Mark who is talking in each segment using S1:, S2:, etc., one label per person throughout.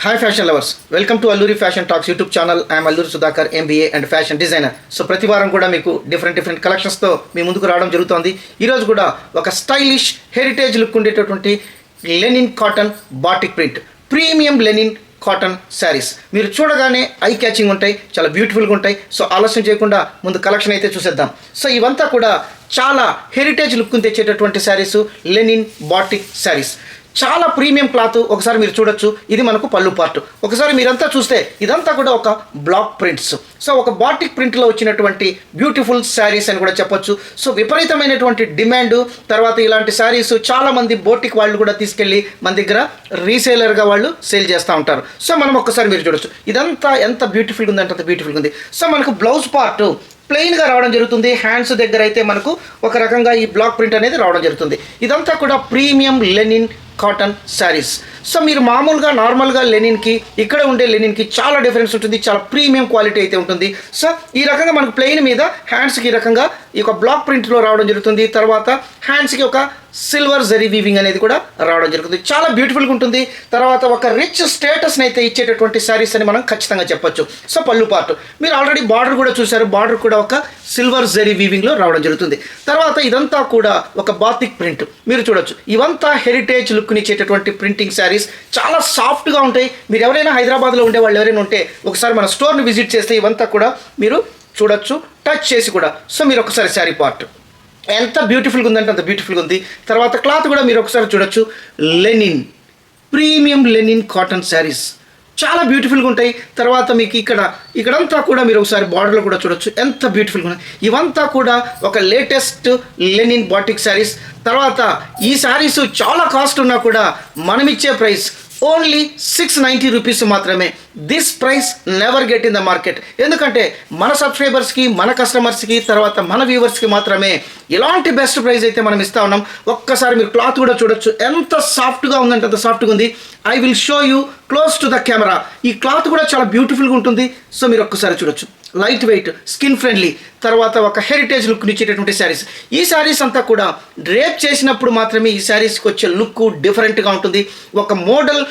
S1: Hi fashion lovers, welcome to Alluri fashion talks YouTube channel. I'm Alluri Sudhakar, MBA and fashion designer. So ప్రతి వారం కూడా మీకు different కలెక్షన్స్తో మీ ముందుకు రావడం జరుగుతుంది. ఈరోజు కూడా ఒక స్టైలిష్ హెరిటేజ్ లుక్ ఉండేటటువంటి linen cotton batik print, premium linen cotton saris మీరు చూడగానే ఐ క్యాచింగ్ ఉంటాయి, చాలా బ్యూటిఫుల్గా ఉంటాయి. సో ఆలస్యం చేయకుండా ముందు కలెక్షన్ అయితే చూసేద్దాం. సో ఇవంతా కూడా చాలా హెరిటేజ్ లుక్ తెచ్చేటటువంటి శారీస్, లెనిన్ బాటిక్ శారీస్. చాలా ప్రీమియం క్లాత్. ఒకసారి మీరు చూడొచ్చు, ఇది మనకు పళ్ళు పార్ట్. ఒకసారి మీరంతా చూస్తే ఇదంతా కూడా ఒక బ్లాక్ ప్రింట్స్. సో ఒక బాటిక్ ప్రింట్లో వచ్చినటువంటి బ్యూటిఫుల్ శారీస్ అని కూడా చెప్పొచ్చు. సో విపరీతమైనటువంటి డిమాండ్. తర్వాత ఇలాంటి శారీస్ చాలామంది బోటిక్ వాళ్ళు కూడా తీసుకెళ్ళి మన దగ్గర రీసేలర్గా వాళ్ళు సేల్ చేస్తూ ఉంటారు. సో మనం ఒక్కసారి మీరు చూడొచ్చు, ఇదంతా ఎంత బ్యూటిఫుల్గా ఉంది అంటే అంత బ్యూటిఫుల్గా ఉంది. సో మనకు బ్లౌజ్ పార్ట్ ప్లెయిన్గా రావడం జరుగుతుంది. హ్యాండ్స్ దగ్గర అయితే మనకు ఒక రకంగా ఈ బ్లాక్ ప్రింట్ అనేది రావడం జరుగుతుంది. ఇదంతా కూడా premium linen cotton saris. So మీరు మామూలుగా నార్మల్గా లెనిన్కి ఇక్కడ ఉండే లెనిన్కి చాలా డిఫరెన్స్ ఉంటుంది, చాలా ప్రీమియం క్వాలిటీ అయితే ఉంటుంది. సో ఈ రకంగా మనకు ప్లెయిన్ మీద హ్యాండ్స్కి ఈ రకంగా ఈ యొక్క బ్లాక్ ప్రింట్లో రావడం జరుగుతుంది. తర్వాత హ్యాండ్స్కి ఒక సిల్వర్ జరీ వీవింగ్ అనేది కూడా రావడం జరుగుతుంది. చాలా బ్యూటిఫుల్గా ఉంటుంది. తర్వాత ఒక రిచ్ స్టేటస్ని అయితే ఇచ్చేటటువంటి శారీస్ అని మనం ఖచ్చితంగా చెప్పొచ్చు. సో పళ్ళు పార్ట్ మీరు ఆల్రెడీ బార్డర్ కూడా చూశారు, బార్డర్ కూడా ఒక సిల్వర్ జరీ వీవింగ్లో రావడం జరుగుతుంది. తర్వాత ఇదంతా కూడా ఒక బాతిక్ ప్రింట్ మీరు చూడొచ్చు. ఇవంతా హెరిటేజ్ లుక్ని ఇచ్చేటటువంటి ప్రింటింగ్ శారీస్, చాలా సాఫ్ట్గా ఉంటాయి. మీరు ఎవరైనా హైదరాబాద్లో ఉండే వాళ్ళు ఎవరైనా ఉంటే ఒకసారి మన స్టోర్ని విజిట్ చేస్తే ఇవంతా కూడా మీరు చూడొచ్చు, టచ్ చేసి కూడా. సో మీరు ఒకసారి శారీ పార్ట్ ఎంత బ్యూటిఫుల్గా ఉందంటే అంత బ్యూటిఫుల్గా ఉంది. తర్వాత క్లాత్ కూడా మీరు ఒకసారి చూడొచ్చు, linen premium linen cotton saris చాలా బ్యూటిఫుల్గా ఉంటాయి. తర్వాత మీకు ఇక్కడంతా కూడా మీరు ఒకసారి బార్డర్లో కూడా చూడొచ్చు, ఎంత బ్యూటిఫుల్గా ఉన్నాయి. ఇవంతా కూడా ఒక లేటెస్ట్ లెనిన్ బాటిక్ శారీస్. తర్వాత ఈ శారీస్ చాలా కాస్ట్ ఉన్నా కూడా మనమిచ్చే ప్రైస్ ఓన్లీ 690 రూపీస్ మాత్రమే. This price never get in the market. ఎందుకంటే మన సబ్స్క్రైబర్స్కి, మన కస్టమర్స్కి, తర్వాత మన వ్యూవర్స్కి మాత్రమే ఇలాంటి బెస్ట్ ప్రైస్ అయితే మనం ఇస్తా ఉన్నాం. ఒక్కసారి మీరు క్లాత్ కూడా చూడొచ్చు, ఎంత సాఫ్ట్గా ఉందంటే అంత సాఫ్ట్గా ఉంది. I will show you close to the camera. ఈ క్లాత్ కూడా చాలా బ్యూటిఫుల్గా ఉంటుంది. సో మీరు ఒక్కసారి చూడొచ్చు, లైట్ వెయిట్, స్కిన్ ఫ్రెండ్లీ, తర్వాత ఒక హెరిటేజ్ లుక్ని ఇచ్చేటటువంటి శారీస్. ఈ శారీస్ అంతా కూడా డ్రేప్ చేసినప్పుడు మాత్రమే ఈ శారీస్కి వచ్చే లుక్ డిఫరెంట్గా ఉంటుంది. ఒక మోడల్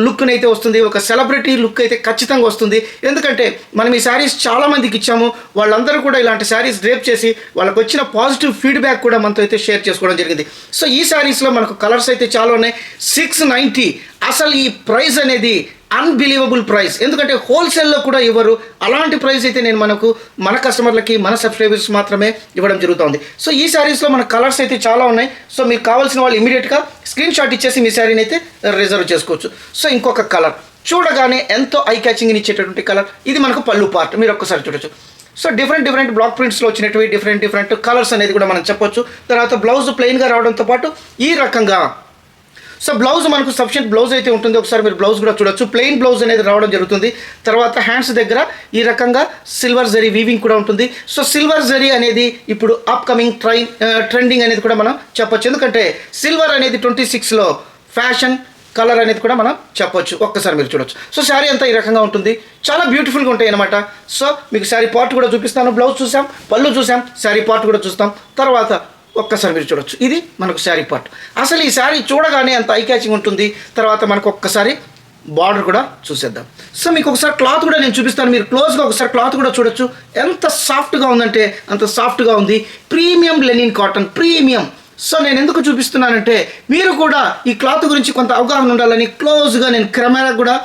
S1: లుక్ని అయితే వస్తుంది, ఒక సెలబ్రిటీ లుక్ అయితే ఖచ్చితంగా వస్తుంది. ఎందుకంటే మనం ఈ శారీస్ చాలామందికి ఇచ్చాము, వాళ్ళందరూ కూడా ఇలాంటి శారీస్ డ్రేప్ చేసి వాళ్ళకి వచ్చిన పాజిటివ్ ఫీడ్బ్యాక్ కూడా మనతో అయితే షేర్ చేసుకోవడం జరిగింది. సో ఈ శారీస్లో మనకు కలర్స్ అయితే చాలా ఉన్నాయి. 690 అసలు ఈ ప్రైస్ అనేది అన్బిలీవబుల్ ప్రైస్. ఎందుకంటే హోల్సేల్లో కూడా ఇవ్వరు. అలాంటి ప్రైస్ అయితే నేను మన కస్టమర్లకి, మన సబ్స్క్రైబర్స్ మాత్రమే ఇవ్వడం జరుగుతుంది. సో ఈ శారీస్లో మన కలర్స్ అయితే చాలా ఉన్నాయి. సో మీకు కావాల్సిన వాళ్ళు ఇమీడియట్గా స్క్రీన్ షాట్ ఇచ్చేసి మీ శారీని అయితే రిజర్వ్ చేసుకోవచ్చు. సో ఇంకొక కలర్ చూడగానే ఎంతో ఐ క్యాచింగ్ని ఇచ్చేటటువంటి కలర్, ఇది మనకు పళ్ళు పార్ట్. మీరు ఒక్కసారి చూడొచ్చు. సో డిఫరెంట్ బ్లాక్ ప్రింట్స్లో వచ్చినటువంటి డిఫరెంట్ కలర్స్ అనేది కూడా మనం చెప్పొచ్చు. తర్వాత బ్లౌజ్ ప్లెయిన్గా రావడంతో పాటు ఈ రకంగా సో బ్లౌజ్ మనకు సఫిషియెంట్ బ్లౌజ్ అయితే ఉంటుంది. ఒకసారి మీరు బ్లౌజ్ కూడా చూడొచ్చు, ప్లెయిన్ బ్లౌజ్ అనేది రావడం జరుగుతుంది. తర్వాత హ్యాండ్స్ దగ్గర ఈ రకంగా సిల్వర్ జరీ వీవింగ్ కూడా ఉంటుంది. సో సిల్వర్ జరీ అనేది ఇప్పుడు అప్కమింగ్ ట్రెండింగ్ అనేది కూడా మనం చెప్పొచ్చు. ఎందుకంటే సిల్వర్ అనేది 26లో ఫ్యాషన్ కలర్ అనేది కూడా మనం చెప్పొచ్చు. ఒక్కసారి మీరు చూడొచ్చు. సో శారీ అంతా ఈ రకంగా ఉంటుంది, చాలా బ్యూటిఫుల్గా ఉంటాయి అన్నమాట. సో మీకు శారీ పార్ట్ కూడా చూపిస్తాను. బ్లౌజ్ చూసాం, పళ్ళు చూసాం, శారీ పార్ట్ కూడా చూస్తాం. తర్వాత ఒక్కసారి మీరు చూడొచ్చు, ఇది మనకు శారీ పార్ట్. అసలు ఈ శారీ చూడగానే అంత ఐ క్యాచింగ్ ఉంటుంది. తర్వాత మనకు ఒక్కసారి బార్డర్ కూడా చూసేద్దాం. సో మీకు ఒకసారి క్లాత్ కూడా నేను చూపిస్తాను, మీరు క్లోజ్గా ఒకసారి క్లాత్ కూడా చూడొచ్చు, ఎంత సాఫ్ట్గా ఉందంటే అంత సాఫ్ట్గా ఉంది. Premium linen cotton, premium. So నేను ఎందుకు చూపిస్తున్నానంటే మీరు కూడా ఈ క్లాత్ గురించి కొంత అవగాహన ఉండాలని క్లోజ్గా నేను కెమెరా కూడా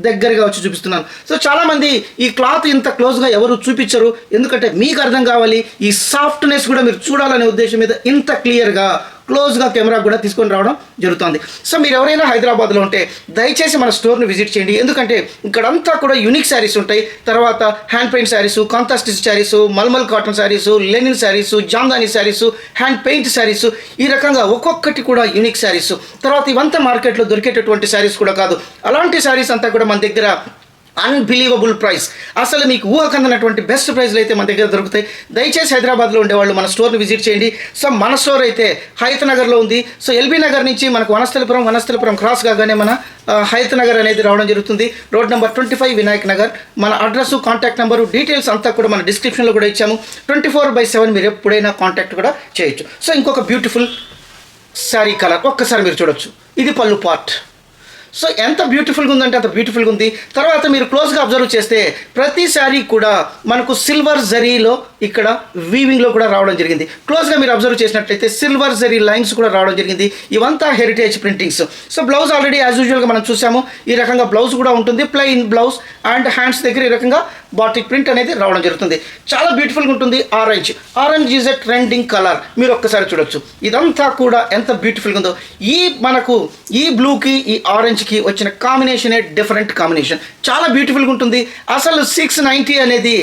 S1: దగ్గరగా వచ్చి చూపిస్తున్నాను. సో చాలామంది ఈ క్లాత్ ఇంత క్లోజ్గా ఎవరు చూపించరు, ఎందుకంటే మీకు అర్థం కావాలి, ఈ సాఫ్ట్నెస్ కూడా మీరు చూడాలనే ఉద్దేశం మీద ఇంత క్లియర్గా క్లోజ్గా కెమెరా కూడా తీసుకొని రావడం జరుగుతుంది. సో మీరు ఎవరైనా హైదరాబాద్లో ఉంటే దయచేసి మన స్టోర్ని విజిట్ చేయండి. ఎందుకంటే ఇక్కడంతా కూడా యూనిక్ శారీస్ ఉంటాయి. తర్వాత hand paint saris, kantha stitch saris, malmal cotton saris, linen saris, Jamdani saris, hand paint saris, ఈ రకంగా ఒక్కొక్కటి కూడా యూనిక్ శారీసు. తర్వాత ఇవంతా మార్కెట్లో దొరికేటటువంటి శారీస్ కూడా కాదు. అలాంటి శారీస్ అంతా కూడా మన దగ్గర అన్బిలీవబుల్ ప్రైస్. అసలు మీకు ఊహకందనటువంటి బెస్ట్ ప్రైస్లు అయితే మన దగ్గర దొరుకుతాయి. దయచేసి హైదరాబాద్లో ఉండేవాళ్ళు మన స్టోర్ని విజిట్ చేయండి. సో మన స్టోర్ అయితే హయత్ నగర్లో ఉంది. సో ఎల్బీ నగర్ నుంచి మనకు వనస్థలిపురం క్రాస్ కాగానే మన హయత్ నగర్ అనేది రావడం జరుగుతుంది. Road number 25 Vinayak Nagar. మన అడ్రస్, కాంటాక్ట్ నెంబరు, డీటెయిల్స్ అంతా కూడా మన డిస్క్రిప్షన్లో కూడా ఇచ్చాము. 24/7 మీరు ఎప్పుడైనా కాంటాక్ట్ కూడా చేయొచ్చు. సో ఇంకొక బ్యూటిఫుల్ శారీ కలర్ ఒక్కసారి మీరు చూడొచ్చు, ఇది పళ్ళు పార్ట్. సో ఎంత బ్యూటిఫుల్గా ఉందంటే అంత బ్యూటిఫుల్గా ఉంది. తర్వాత మీరు క్లోజ్గా అబ్జర్వ్ చేస్తే ప్రతి శారీ కూడా మనకు సిల్వర్ జరీలో ఇక్కడ వీవింగ్లో కూడా రావడం జరిగింది. క్లోజ్గా మీరు అబ్జర్వ్ చేసినట్లయితే సిల్వర్ జరీ లైన్స్ కూడా రావడం జరిగింది. ఇవంతా heritage printings. So blouse already as యూజువల్గా మనం చూసాము. ఈ రకంగా బ్లౌజ్ కూడా ఉంటుంది, ప్లెయిన్ బ్లౌజ్ అండ్ హ్యాండ్స్ దగ్గర ఈ రకంగా బాటిక్ ప్రింట్ అనేది రావడం జరుగుతుంది. చాలా బ్యూటిఫుల్గా ఉంటుంది. Orange is a trending colour. మీరు ఒక్కసారి చూడొచ్చు. ఇదంతా కూడా ఎంత బ్యూటిఫుల్గా ఉందో. మనకు ఈ బ్లూకి ఈ ఆరెంజ్కి వచ్చిన కాంబినేషనే డిఫరెంట్ కాంబినేషన్. చాలా బ్యూటిఫుల్గా ఉంటుంది. అసలు 690 అనేది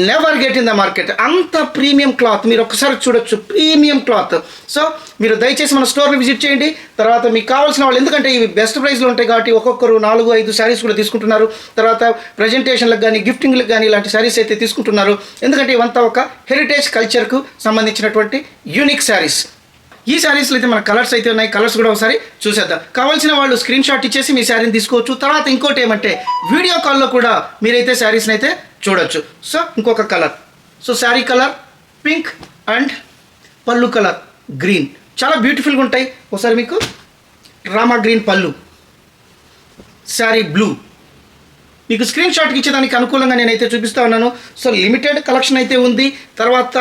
S1: never get in the market. అంత ప్రీమియం క్లాత్. మీరు ఒక్కసారి చూడొచ్చు, ప్రీమియం క్లాత్. సో మీరు దయచేసి మన స్టోర్ని విజిట్ చేయండి. తర్వాత మీకు కావాల్సిన వాళ్ళు, ఎందుకంటే ఇవి బెస్ట్ ప్రైస్లో ఉంటాయి కాబట్టి ఒక్కొక్కరు 4-5 శారీస్ కూడా తీసుకుంటున్నారు. తర్వాత ప్రజెంటేషన్లకు కానీ గిఫ్టింగ్లకు కానీ ఇలాంటి శారీస్ అయితే తీసుకుంటున్నారు. ఎందుకంటే ఇవంతా ఒక హెరిటేజ్ కల్చర్కు సంబంధించినటువంటి యూనిక్ శారీస్. ఈ శారీస్లో అయితే మన కలర్స్ అయితే ఉన్నాయి. కలర్స్ కూడా ఒకసారి చూసేద్దాం. కావాల్సిన వాళ్ళు స్క్రీన్ షాట్ ఇచ్చేసి మీ శారీని తీసుకోవచ్చు. తర్వాత ఇంకోటి ఏమంటే వీడియో కాల్లో కూడా మీరైతే శారీస్ని అయితే చూడొచ్చు. సో ఇంకొక colour. So sari colour pink and పళ్ళు కలర్ గ్రీన్. చాలా బ్యూటిఫుల్గా ఉంటాయి. ఒకసారి మీకు రామా గ్రీన్ పళ్ళు, శారీ బ్లూ. మీకు స్క్రీన్ షాట్కి ఇచ్చేదానికి అనుకూలంగా నేనైతే చూపిస్తూ ఉన్నాను. సో లిమిటెడ్ కలెక్షన్ అయితే ఉంది. తర్వాత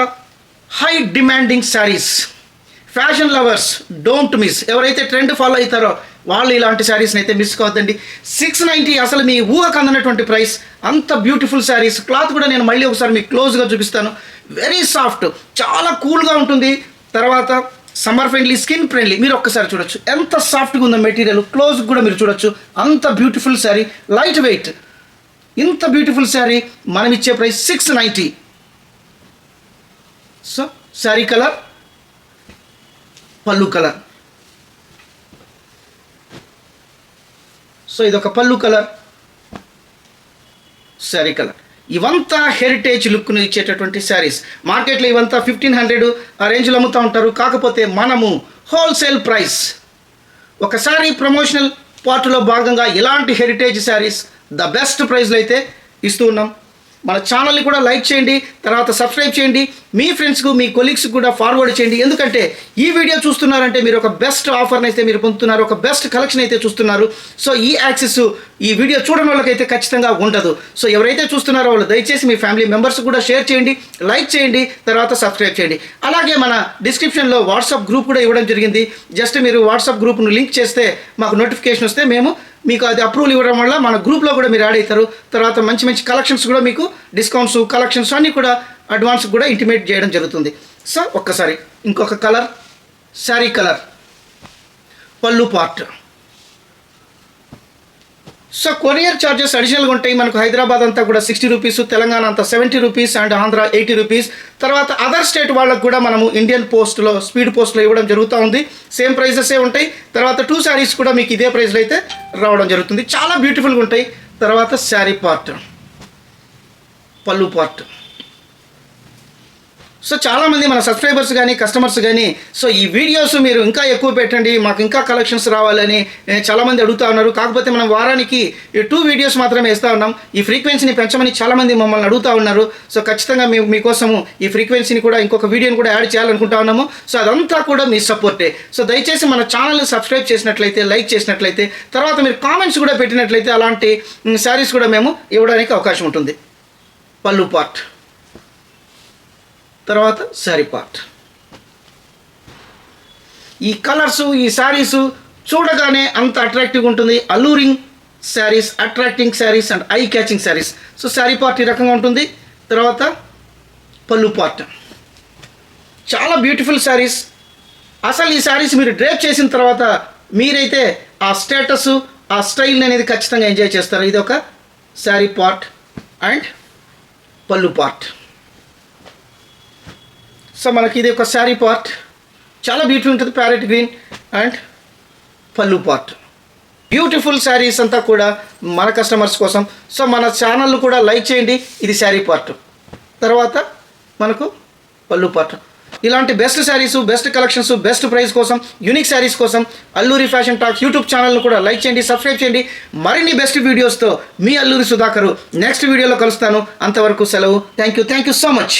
S1: high demanding saris. Fashion lovers don't miss. ఎవరైతే ట్రెండ్ ఫాలో అవుతారో వాళ్ళు ఇలాంటి శారీస్ని అయితే మిస్ కావద్దండి. 690 అసలు మీ ఊహకు అందనటువంటి ప్రైస్. అంత బ్యూటిఫుల్ శారీస్. క్లాత్ కూడా నేను మళ్ళీ ఒకసారి మీకు క్లోజ్గా చూపిస్తాను. వెరీ సాఫ్ట్, చాలా కూల్గా ఉంటుంది. తర్వాత సమ్మర్ ఫ్రెండ్లీ, స్కిన్ ఫ్రెండ్లీ. మీరు ఒక్కసారి చూడొచ్చు ఎంత సాఫ్ట్గా ఉందో మెటీరియల్. క్లోజ్ కూడా మీరు చూడొచ్చు. అంత బ్యూటిఫుల్ శారీ, లైట్ వెయిట్. ఇంత బ్యూటిఫుల్ శారీ మనం ఇచ్చే ప్రైస్ 690. సో శారీ కలర్ పళ్ళు కలర్. సో ఇదొక పళ్ళు కలర్, శారీ కలర్. ఇవంతా హెరిటేజ్ లుక్ను ఇచ్చేటటువంటి శారీస్. మార్కెట్లో ఇవంతా 1500 ఆ రేంజ్లో అమ్ముతూ ఉంటారు. కాకపోతే మనము హోల్సేల్ ప్రైస్. ఒకసారి ప్రమోషనల్ పార్ట్లో భాగంగా ఇలాంటి హెరిటేజ్ శారీస్ ద బెస్ట్ ప్రైస్లో అయితే ఇస్తూ ఉన్నాం. మన ఛానల్ని కూడా లైక్ చేయండి, తర్వాత సబ్స్క్రైబ్ చేయండి, మీ ఫ్రెండ్స్కు మీ కొలీగ్స్కి కూడా ఫార్వర్డ్ చేయండి. ఎందుకంటే ఈ వీడియో చూస్తున్నారంటే మీరు ఒక బెస్ట్ ఆఫర్ని అయితే మీరు పొందుతున్నారు, ఒక బెస్ట్ కలెక్షన్ అయితే చూస్తున్నారు. సో ఈ యాక్సెస్ ఈ వీడియో చూడని వాళ్ళకైతే ఖచ్చితంగా ఉండదు. సో ఎవరైతే చూస్తున్నారో వాళ్ళు దయచేసి మీ ఫ్యామిలీ మెంబర్స్ కూడా షేర్ చేయండి, లైక్ చేయండి, తర్వాత సబ్స్క్రైబ్ చేయండి. అలాగే మన డిస్క్రిప్షన్లో వాట్సాప్ గ్రూప్ కూడా ఇవ్వడం జరిగింది. జస్ట్ మీరు వాట్సాప్ గ్రూప్ను లింక్ చేస్తే మాకు నోటిఫికేషన్ వస్తే మేము మీకు అది అప్రూవల్ ఇవ్వడం వల్ల మన గ్రూప్లో కూడా మీరు యాడ్ అవుతారు. తర్వాత మంచి మంచి కలెక్షన్స్ కూడా మీకు డిస్కౌంట్స్, కలెక్షన్స్ అన్నీ కూడా అడ్వాన్స్ కూడా ఇంటిమేట్ చేయడం జరుగుతుంది. సో ఒక్కసారి ఇంకొక కలర్, శారీ కలర్, పళ్ళు పార్ట్. సో కొరియర్ ఛార్జెస్ అడిషనల్గా ఉంటాయి. మనకు హైదరాబాద్ అంతా కూడా 60 రూపీస్, తెలంగాణ అంతా 70 రూపీస్ అండ్ ఆంధ్ర 80 రూపీస్. తర్వాత అదర్ స్టేట్ వాళ్ళకు కూడా మనము ఇండియన్ పోస్ట్లో, స్పీడ్ పోస్ట్లో ఇవ్వడం జరుగుతూ ఉంది. సేమ్ ప్రైజెసే ఉంటాయి. తర్వాత 2 శారీస్ కూడా మీకు ఇదే ప్రైస్లో అయితే రావడం జరుగుతుంది. చాలా బ్యూటిఫుల్గా ఉంటాయి. తర్వాత శారీ పార్ట్, పళ్ళు పార్ట్. సో చాలామంది మన సబ్స్క్రైబర్స్ కానీ కస్టమర్స్ కానీ సో ఈ వీడియోస్ మీరు ఇంకా ఎక్కువ పెట్టండి, మాకు ఇంకా కలెక్షన్స్ రావాలని చాలామంది అడుగుతూ ఉన్నారు. కాకపోతే మనం వారానికి 2 వీడియోస్ మాత్రమే వేస్తూ ఉన్నాం. ఈ ఫ్రీక్వెన్సీని పెంచమని చాలామంది మమ్మల్ని అడుగుతూ ఉన్నారు. సో ఖచ్చితంగా మేము మీకోసము ఈ ఫ్రీక్వెన్సీని కూడా ఇంకొక వీడియోని కూడా యాడ్ చేయాలనుకుంటా ఉన్నాము. సో అదంతా కూడా మీ సపోర్టే. సో దయచేసి మన ఛానల్ని సబ్స్క్రైబ్ చేసినట్లయితే, లైక్ చేసినట్లయితే, తర్వాత మీరు కామెంట్స్ కూడా పెట్టినట్లయితే అలాంటి శారీస్ కూడా మేము ఇవ్వడానికి అవకాశం ఉంటుంది. పళ్ళు పార్ట్, తర్వాత శారీ పార్ట్. ఈ కలర్సు, ఈ శారీసు చూడగానే అంత అట్రాక్టివ్గా ఉంటుంది. Alluring saris, attracting saris and eye catching saris. So sari part ఈ రకంగా ఉంటుంది. తర్వాత పళ్ళు పార్ట్. చాలా బ్యూటిఫుల్ శారీస్. అసలు ఈ శారీస్ మీరు డ్రేప్ చేసిన తర్వాత మీరైతే ఆ స్టేటస్, ఆ స్టైల్ అనేది ఖచ్చితంగా ఎంజాయ్ చేస్తారు. ఇది ఒక శారీ పార్ట్ అండ్ పళ్ళు పార్ట్. సో మనకి ఇది ఒక శారీ పార్ట్, చాలా బ్యూటిఫుల్ ఉంటుంది. ప్యారెట్ గ్రీన్ అండ్ పళ్ళు పార్ట్. బ్యూటిఫుల్ శారీస్ అంతా కూడా మన కస్టమర్స్ కోసం. సో మన ఛానల్ కూడా లైక్ చేయండి. ఇది శారీ పార్ట్, తర్వాత మనకు పళ్ళు పార్ట్. ఇలాంటి best saris, best collections, best price కోసం, యూనిక్ శారీస్ కోసం అల్లూరి ఫ్యాషన్ టాక్స్ యూట్యూబ్ ఛానల్ను కూడా లైక్ చేయండి, సబ్స్క్రైబ్ చేయండి. మరిన్ని బెస్ట్ వీడియోస్తో మీ అల్లూరి సుధాకర్ నెక్స్ట్ వీడియోలో కలుస్తాను. అంతవరకు సెలవు. Thank you so much.